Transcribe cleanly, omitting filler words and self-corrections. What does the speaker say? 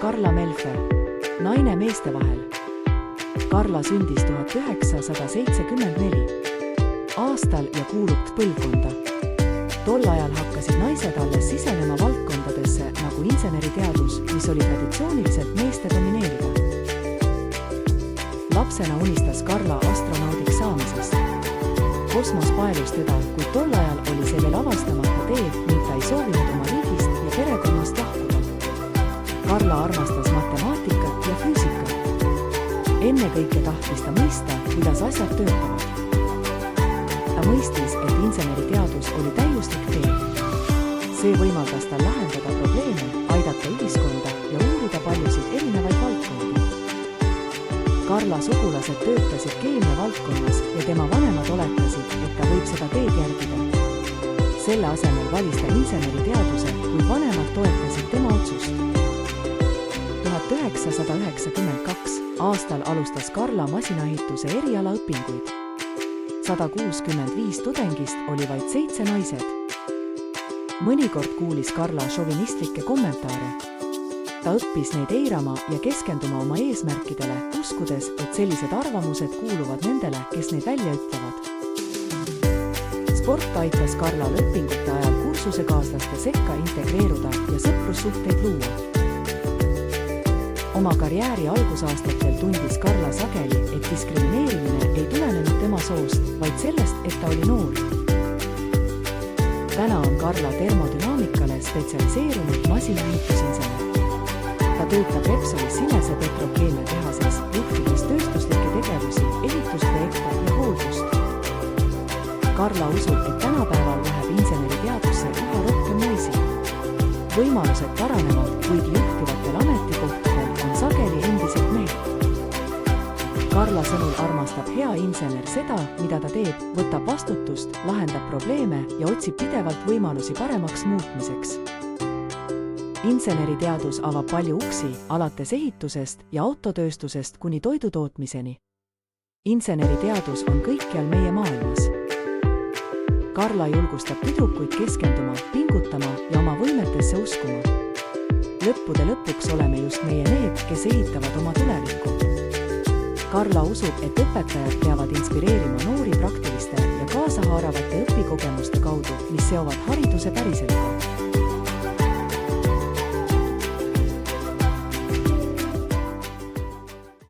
Karla Melfer, naine meeste vahel. Karla sündis 1974 aastal ja kuulub põlvkonda. Tol ajal hakkasid naised alles sisenema valdkondadesse nagu inseneriteadus, mis oli traditsiooniliselt meeste domineerida. Lapsena unistas Karla astronaudiks saamisest. Kosmos paelus teda, kuid tol ajal oli see veel avastamata tee ning ta ei soovinud oma riigist ja perekonnast lahkuda. Karla armastas matemaatikat ja füüsikat. Ennekõike tahtis ta mõista, kuidas asjad töötavad. Ta mõistis, et inseneriteadus oli täiuslik tee. See võimaldas tal lahendada probleeme, aidata ühiskonda ja uurida paljusid erinevaid valdkondi. Karla sugulased töötasid keemia valdkonnas ja tema vanemad oletasid, et ta võib seda teed järgida. Selle asemel valis ta inseneriteaduse, kuid vanemad toetasid tema otsust. 1992 aastal alustas Karla masinaehituse eriala õpinguid. 165 tudengist oli vaid 7 naised. Mõnikord kuulis Karla šovinistlikke kommentaare. Ta õppis neid eirama ja keskenduma oma eesmärkidele, uskudes, et sellised arvamused kuuluvad nendele, kes neid välja ütlevad. Sport aitas Karlal õpingute ajal kursusekaaslaste sekka integreeruda ja sõprussuhteid luua. Oma karjääri algusaastatel tundis Karla sageli, et diskrimineerimine ei tulenenud tema soost, vaid sellest, et ta oli noor. Täna on Karla termodünaamikale spetsialiseerunud masinaehitusinsener. Ta töötab Repsolis Sinese petrokeemia tehases, juhtides tööstuslikke tegevusi, ehitusprojekte ja hooldust. Karla usub, et tänapäeval läheb inseneriteadusse üha rohkem naisi. Võimalused paranevad, kuid juhtivatel ametikohtadel on sageli endiselt mehed. Karla sõnul armastab hea insener seda, mida ta teeb, võtab vastutust, lahendab probleeme ja otsib pidevalt võimalusi paremaks muutmiseks. Inseneriteadus avab palju uksi, alates ehitusest ja autotööstusest kuni toidutootmiseni. Inseneriteadus on kõikjal meie maailmas. Karla julgustab tüdrukuid keskenduma, pingutama ja oma võimetesse uskuma. Lõppude lõpuks oleme just meie need, kes ehitavad oma tulevikku. Karla usub, et õpetajad peavad inspireerima noori praktiliste ja kaasahaaravate õpikogemuste kaudu, mis seovad hariduse päriseluga.